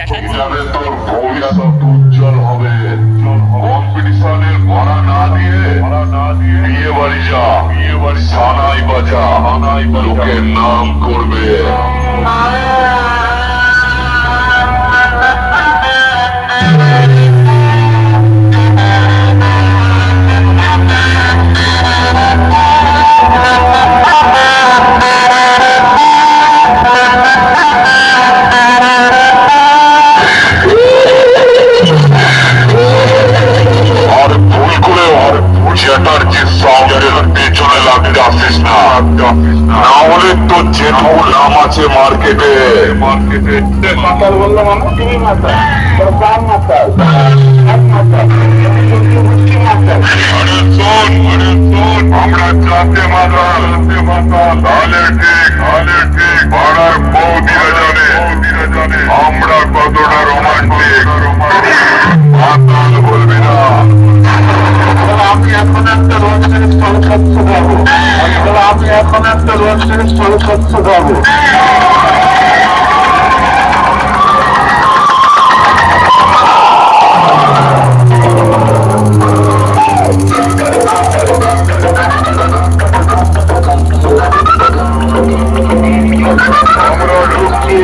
যাবে তোর ভবিষ্যৎ উজ্জ্বল হবে। কম্পিটিশনের ভাড়া না দিয়ে বিয়ে বাড়ি যা, বিয়ে বাড়ি সানাই বাজা, লোকের নাম করবে। চ্যাটার্জির সাউন্ডের পেছনে লাগতে আসিস না, না হলে তো জেঠুর নাম আছে মার্কেটে। মাতাল বললাম আমি, তুমি মাতাল, তোর বাপ মাতাল, আমরা চাতে মাতাল, তাহলে ঠিক পাড়ার বৌদিরা জানে আমরা কতটা রোমান্টিক। মাতাল বলবি না। আমি এখন একটা রোজের স্থলচ্ছ গাবো, আমি এখন একটা রোজের স্থলচ্ছ গাবো। আমরা ঢুকছি